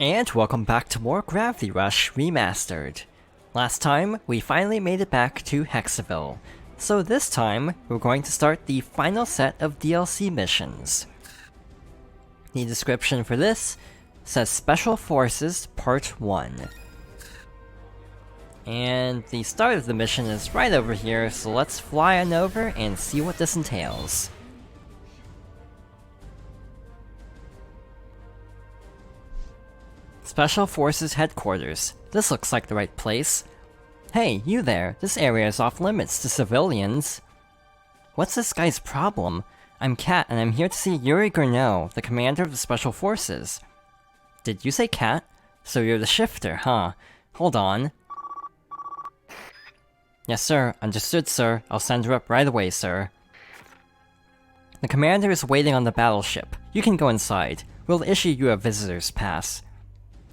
And welcome back to more Gravity Rush Remastered. Last time, we finally made it back to Hekseville. So this time, we're going to start the final set of DLC missions. The description for this says Special Forces Part 1. And the start of the mission is right over here, so let's fly on over and see what this entails. Special Forces Headquarters. This looks like the right place. Hey, you there, this area is off limits to civilians. What's this guy's problem? I'm Kat, and I'm here to see Yuri Gurno, the commander of the Special Forces. Did you say Kat? So you're the shifter, huh? Hold on. Yes sir, understood sir. I'll send her up right away, sir. The commander is waiting on the battleship. You can go inside. We'll issue you a visitor's pass.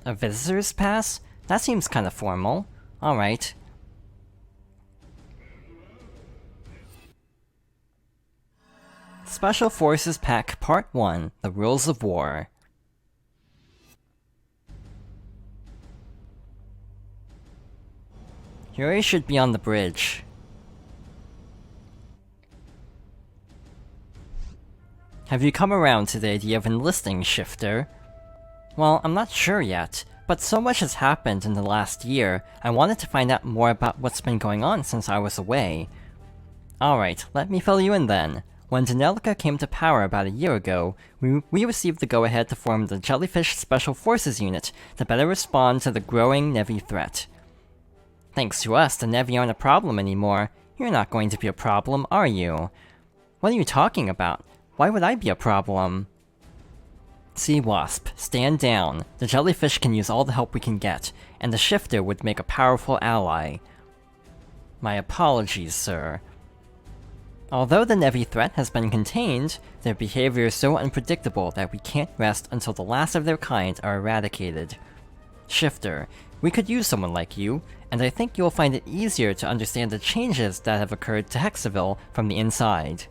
A visitor's pass? That seems kinda formal. Alright. Special Forces Pack Part 1, The Rules of War. Yuri should be on the bridge. Have you come around to the idea of enlisting, Shifter? Well, I'm not sure yet, but so much has happened in the last year, I wanted to find out more about what's been going on since I was away. Alright, let me fill you in then. When Denelica came to power about a year ago, we received the go-ahead to form the Jellyfish Special Forces Unit to better respond to the growing Nevi threat. Thanks to us, the Nevi aren't a problem anymore. You're not going to be a problem, are you? What are you talking about? Why would I be a problem? Sea Wasp, stand down. The Jellyfish can use all the help we can get, and the Shifter would make a powerful ally. My apologies, sir. Although the Nevi threat has been contained, their behavior is so unpredictable that we can't rest until the last of their kind are eradicated. Shifter, we could use someone like you, and I think you'll find it easier to understand the changes that have occurred to Hekseville from the inside.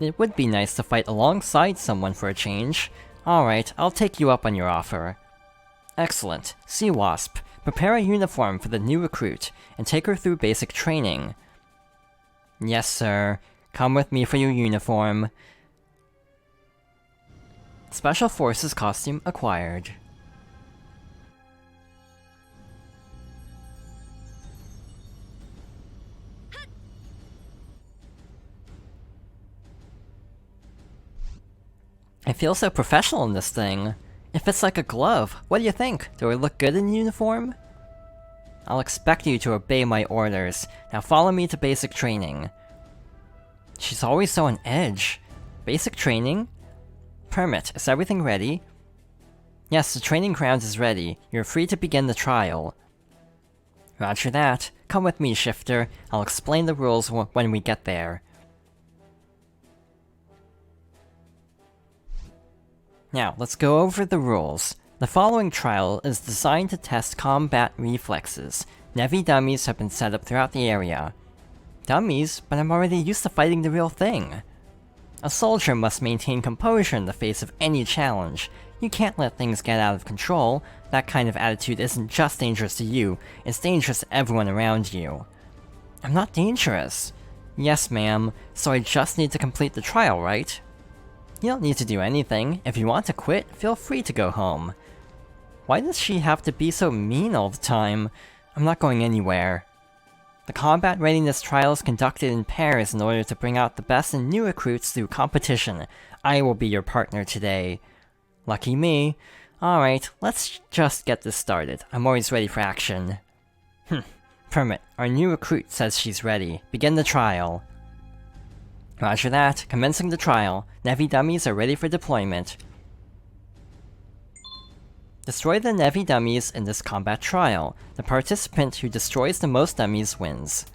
It would be nice to fight alongside someone for a change. Alright, I'll take you up on your offer. Excellent. Sea Wasp, prepare a uniform for the new recruit, and take her through basic training. Yes, sir. Come with me for your uniform. Special Forces costume acquired. I feel so professional in this thing. It fits like a glove. What do you think? Do I look good in uniform? I'll expect you to obey my orders. Now follow me to basic training. She's always so on edge. Basic training? Permit, is everything ready? Yes, the training ground is ready. You're free to begin the trial. Roger that. Come with me, Shifter. I'll explain the rules when we get there. Now, let's go over the rules. The following trial is designed to test combat reflexes. Nevi dummies have been set up throughout the area. Dummies? But I'm already used to fighting the real thing. A soldier must maintain composure in the face of any challenge. You can't let things get out of control. That kind of attitude isn't just dangerous to you, it's dangerous to everyone around you. I'm not dangerous. Yes, ma'am, so I just need to complete the trial, right? You don't need to do anything. If you want to quit, feel free to go home. Why does she have to be so mean all the time? I'm not going anywhere. The combat readiness trial is conducted in pairs in order to bring out the best in new recruits through competition. I will be your partner today. Lucky me. Alright, let's just get this started. I'm always ready for action. Permit, our new recruit says she's ready. Begin the trial. Roger that. Commencing the trial. Nevi dummies are ready for deployment. Destroy the Nevi dummies in this combat trial. The participant who destroys the most dummies wins.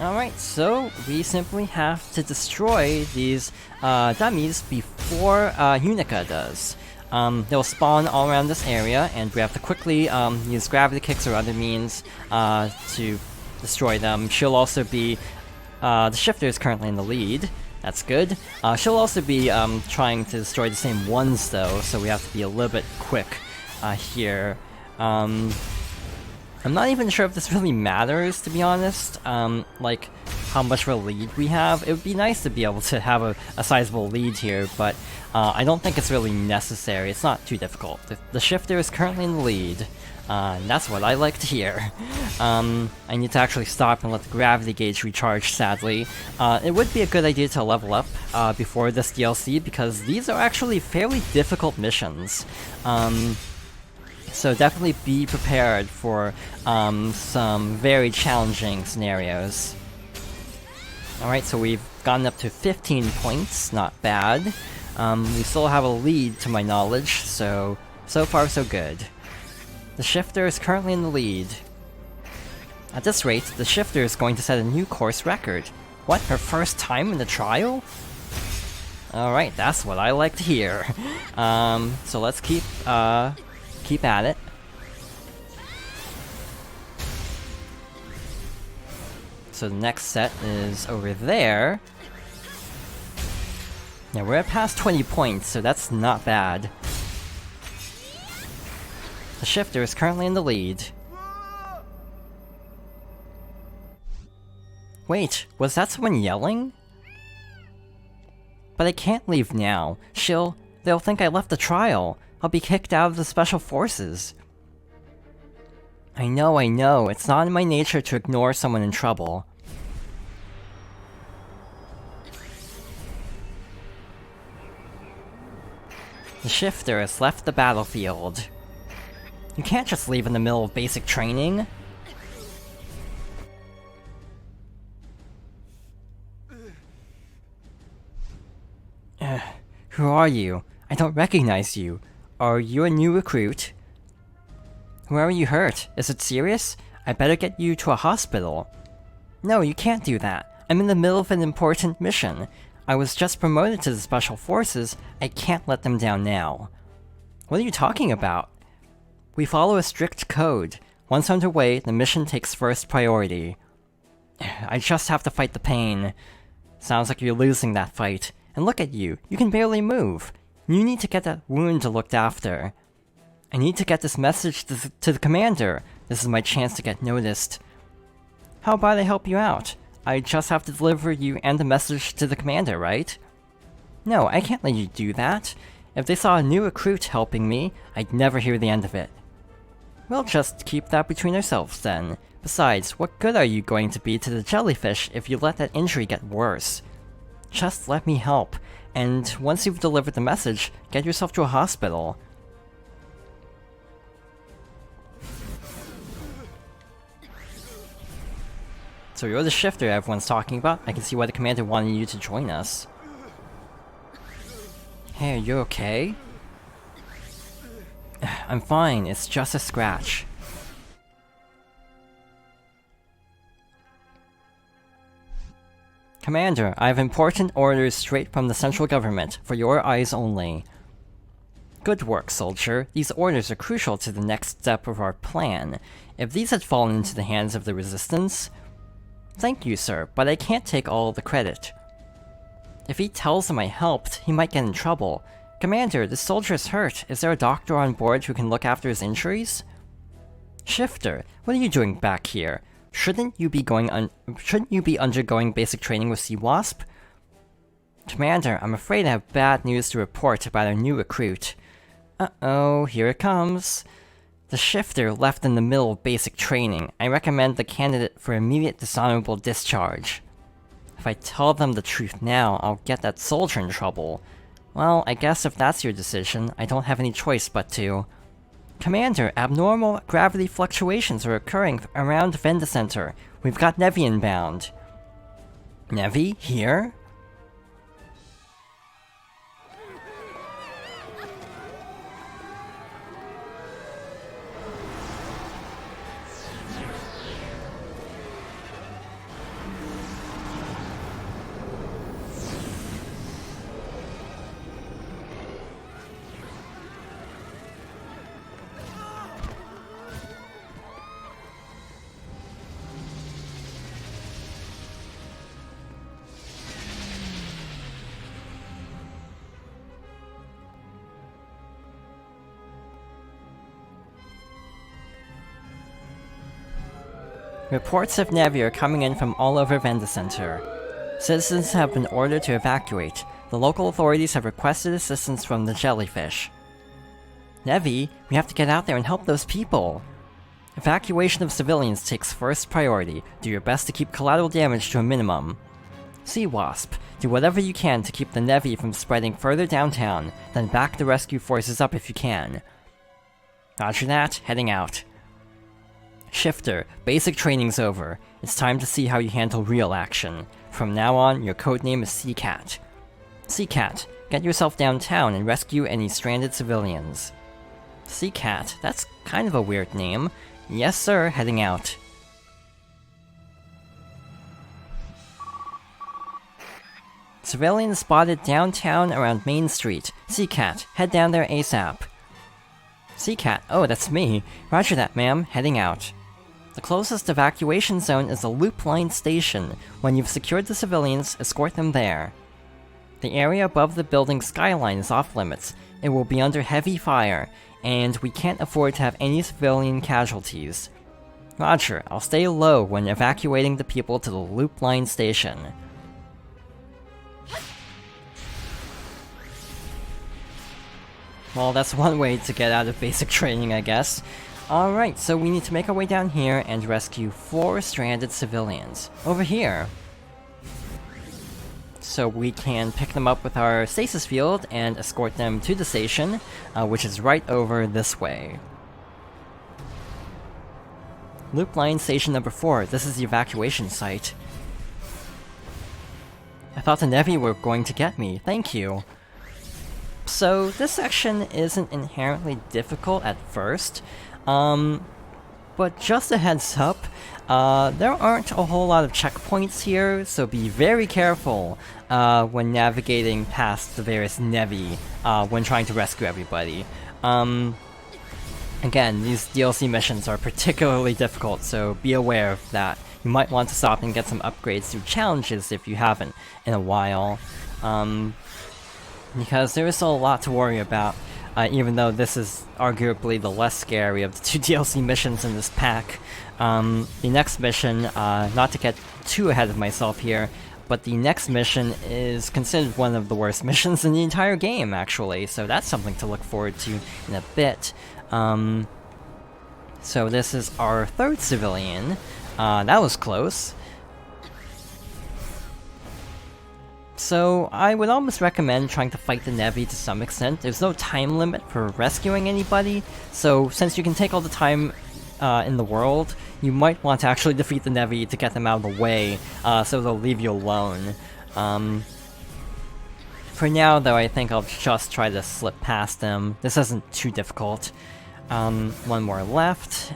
Alright, so we simply have to destroy these dummies before Unica does. They'll spawn all around this area, and we have to quickly use gravity kicks or other means to destroy them. She'll also be... the Shifter is currently in the lead, That's good. She'll also be trying to destroy the same ones though, so we have to be a little bit quick here. I'm not even sure if this really matters, to be honest, like how much of a lead we have. It would be nice to be able to have a sizable lead here, but I don't think it's really necessary. It's not too difficult. The shifter is currently in the lead. And that's what I like to hear. I need to actually stop and let the gravity gauge recharge, sadly. It would be a good idea to level up before this DLC, because these are actually fairly difficult missions. So definitely be prepared for some very challenging scenarios. Alright, so we've gotten up to 15 points, not bad. We still have a lead to my knowledge, so far so good. The shifter is currently in the lead. At this rate, the shifter is going to set a new course record. What, her first time in the trial? Alright, that's what I like to hear. So let's keep at it. So the next set is over there. Yeah, we're at past 20 points, so that's not bad. The shifter is currently in the lead. Wait, was that someone yelling? But I can't leave now. They'll think I left the trial. I'll be kicked out of the Special Forces. I know, it's not in my nature to ignore someone in trouble. The shifter has left the battlefield. You can't just leave in the middle of basic training. Who are you? I don't recognize you. Are you a new recruit? Where are you hurt? Is it serious? I better get you to a hospital. No, you can't do that. I'm in the middle of an important mission. I was just promoted to the Special Forces. I can't let them down now. What are you talking about? We follow a strict code. Once underway, the mission takes first priority. I just have to fight the pain. Sounds like you're losing that fight. And look at you, you can barely move. You need to get that wound looked after. I need to get this message to the commander. This is my chance to get noticed. How about I help you out? I just have to deliver you and the message to the commander, right? No, I can't let you do that. If they saw a new recruit helping me, I'd never hear the end of it. We'll just keep that between ourselves then. Besides, what good are you going to be to the jellyfish if you let that injury get worse? Just let me help, and once you've delivered the message, get yourself to a hospital. So you're the shifter everyone's talking about? I can see why the commander wanted you to join us. Hey, are you okay? I'm fine, it's just a scratch. Commander, I have important orders straight from the central government, for your eyes only. Good work, soldier. These orders are crucial to the next step of our plan. If these had fallen into the hands of the Resistance... Thank you, sir, but I can't take all the credit. If he tells them I helped, he might get in trouble. Commander, the soldier is hurt. Is there a doctor on board who can look after his injuries? Shifter, what are you doing back here? Shouldn't you be undergoing basic training with Sea Wasp? Commander, I'm afraid I have bad news to report about our new recruit. Uh-oh, here it comes. The shifter left in the middle of basic training. I recommend the candidate for immediate dishonorable discharge. If I tell them the truth now, I'll get that soldier in trouble. Well, I guess if that's your decision, I don't have any choice but to. Commander, abnormal gravity fluctuations are occurring around Venda Center. We've got Nevi inbound. Nevi? Here? Reports of Nevi are coming in from all over Venda Center. Citizens have been ordered to evacuate. The local authorities have requested assistance from the jellyfish. Nevi, we have to get out there and help those people! Evacuation of civilians takes first priority. Do your best to keep collateral damage to a minimum. Sea Wasp, do whatever you can to keep the Nevi from spreading further downtown, then back the rescue forces up if you can. Roger that, heading out. Shifter, basic training's over. It's time to see how you handle real action. From now on, your codename is Seacat. Seacat, get yourself downtown and rescue any stranded civilians. Seacat, that's kind of a weird name. Yes sir, heading out. Civilians spotted downtown around Main Street. Seacat, head down there ASAP. Seacat, oh that's me. Roger that ma'am, heading out. The closest evacuation zone is the Loop Line Station. When you've secured the civilians, escort them there. The area above the building's skyline is off limits. It will be under heavy fire, and we can't afford to have any civilian casualties. Roger, I'll stay low when evacuating the people to the Loop Line Station. Well, that's one way to get out of basic training, I guess. Alright, so we need to make our way down here and rescue 4 stranded civilians. Over here. So we can pick them up with our stasis field and escort them to the station, which is right over this way. Loop Line Station number 4, this is the evacuation site. I thought the Nevi were going to get me, thank you. So, this section isn't inherently difficult at first, but just a heads up, there aren't a whole lot of checkpoints here, so be very careful when navigating past the various Nevi when trying to rescue everybody. Again, these DLC missions are particularly difficult, so be aware of that. You might want to stop and get some upgrades through challenges if you haven't in a while. Because there is still a lot to worry about, even though this is arguably the less scary of the 2 DLC missions in this pack. The next mission, not to get too ahead of myself here, but the next mission is considered one of the worst missions in the entire game, actually, so that's something to look forward to in a bit. So this is our 3rd civilian. That was close. So, I would almost recommend trying to fight the Nevi to some extent. There's no time limit for rescuing anybody, so since you can take all the time in the world, you might want to actually defeat the Nevi to get them out of the way, so they'll leave you alone. For now, though, I think I'll just try to slip past them. This isn't too difficult. One more left,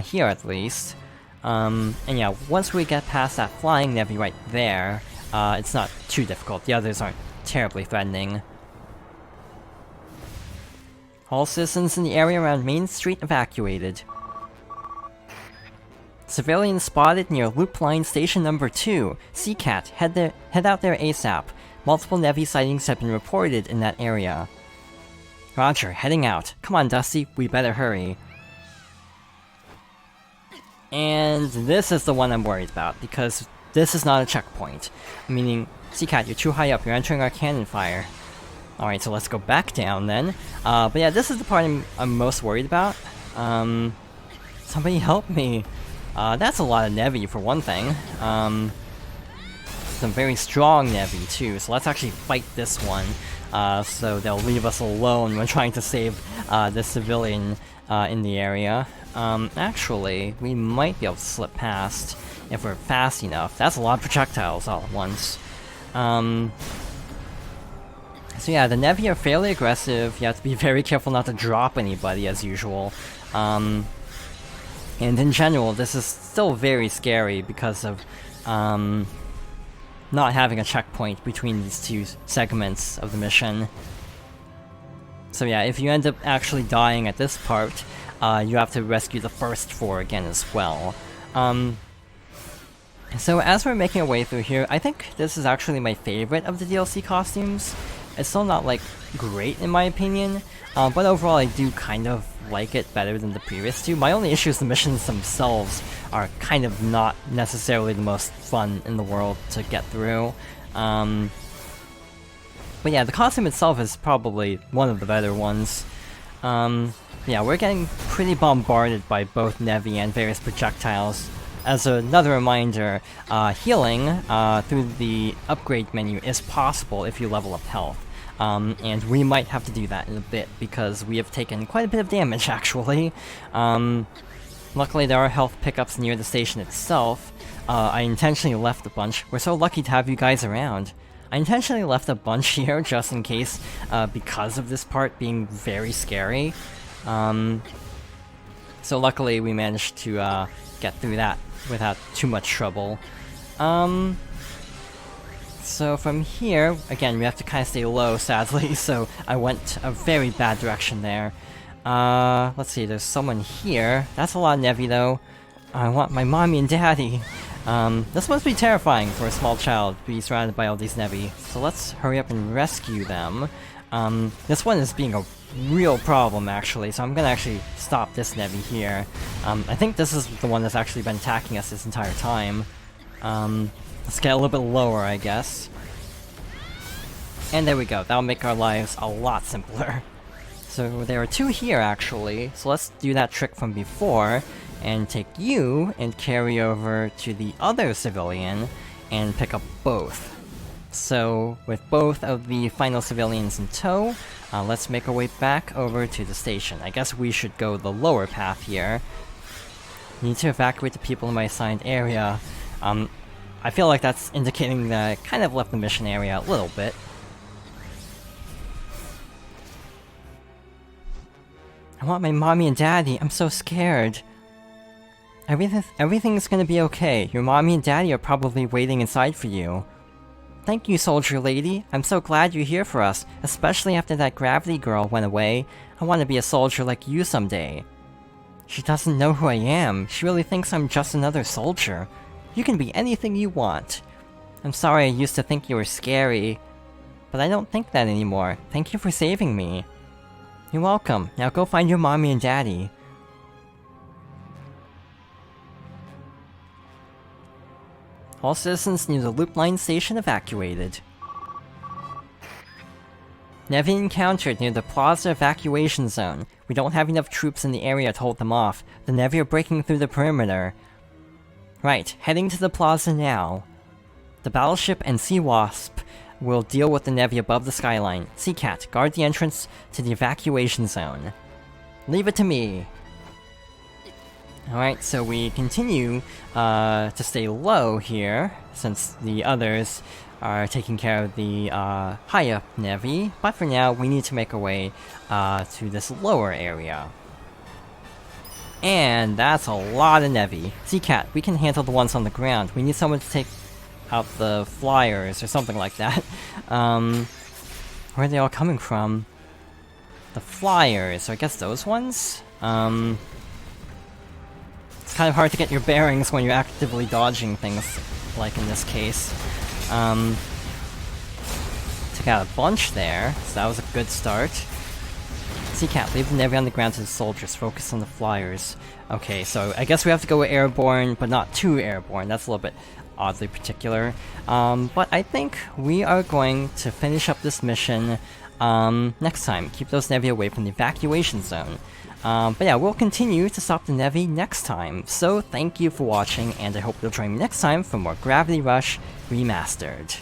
here at least. And yeah, once we get past that flying Nevi right there, it's not too difficult. The others aren't terribly threatening. All citizens in the area around Main Street evacuated. Civilians spotted near Loop Line Station number 2. Seacat, head out there ASAP. Multiple Nevi sightings have been reported in that area. Roger, heading out. Come on, Dusty, we better hurry. And this is the one I'm worried about, because this is not a checkpoint. Meaning, Seacat, you're too high up, you're entering our cannon fire. Alright, so let's go back down then. But yeah, this is the part I'm most worried about. Somebody help me. That's a lot of Nevi for one thing. Some very strong Nevi too, so let's actually fight this one. So they'll leave us alone when trying to save this civilian in the area. Actually, we might be able to slip past if we're fast enough. That's a lot of projectiles all at once. So yeah, the Nevi are fairly aggressive. You have to be very careful not to drop anybody, as usual. And in general, this is still very scary because of not having a checkpoint between these 2 segments of the mission. So yeah, if you end up actually dying at this part, you have to rescue the first 4 again as well. So as we're making our way through here, I think this is actually my favorite of the DLC costumes. It's still not, like, great in my opinion, but overall I do kind of like it better than the previous two. My only issue is the missions themselves are kind of not necessarily the most fun in the world to get through. But yeah, the costume itself is probably one of the better ones. Yeah, we're getting pretty bombarded by both Nevi and various projectiles. As another reminder, healing through the upgrade menu is possible if you level up health. And we might have to do that in a bit, because we have taken quite a bit of damage, actually. Luckily, there are health pickups near the station itself. I intentionally left a bunch. We're so lucky to have you guys around. I intentionally left a bunch here, just in case, because of this part being very scary. So luckily, we managed to get through that without too much trouble. So from here, again, we have to kind of stay low, sadly, so I went a very bad direction there. Let's see, there's someone here. That's a lot of Nevi, though. I want my mommy and daddy. This must be terrifying for a small child to be surrounded by all these Nevi. So let's hurry up and rescue them. This one is being a real problem, actually, so I'm gonna actually stop this Nevi here. I think this is the one that's actually been attacking us this entire time. Let's get a little bit lower, I guess. And there we go, that'll make our lives a lot simpler. So there are two here, actually, so let's do that trick from before, and take you and carry over to the other civilian, and pick up both. So, with both of the final civilians in tow, let's make our way back over to the station. I guess we should go the lower path here. Need to evacuate the people in my assigned area. I feel like that's indicating that I kind of left the mission area a little bit. I want my mommy and daddy, I'm so scared. Everything's gonna be okay. Your mommy and daddy are probably waiting inside for you. Thank you, soldier lady. I'm so glad you're here for us, especially after that gravity girl went away. I want to be a soldier like you someday. She doesn't know who I am. She really thinks I'm just another soldier. You can be anything you want. I'm sorry I used to think you were scary, but I don't think that anymore. Thank you for saving me. You're welcome. Now go find your mommy and daddy. All citizens near the Loop Line station evacuated. Nevi encountered near the Plaza evacuation zone. We don't have enough troops in the area to hold them off. The Nevi are breaking through the perimeter. Right, heading to the plaza now. The battleship and Sea Wasp will deal with the Nevi above the skyline. Sea Cat, guard the entrance to the evacuation zone. Leave it to me. Alright, so we continue to stay low here, since the others are taking care of the high-up Nevi, but for now we need to make our way to this lower area. And that's a lot of Nevi. Sea Cat, we can handle the ones on the ground. We need someone to take out the flyers or something like that. Where are they all coming from? The flyers, so I guess those ones? It's kind of hard to get your bearings when you're actively dodging things, like in this case. Took out a bunch there, so that was a good start. Sea Cat, leave the Nevi on the ground to the soldiers, focus on the flyers. Okay, so I guess we have to go airborne, but not too airborne, that's a little bit oddly particular. But I think we are going to finish up this mission next time. Keep those Nevi away from the evacuation zone. But yeah, we'll continue to stop the Nevi next time. So thank you for watching, and I hope you'll join me next time for more Gravity Rush Remastered.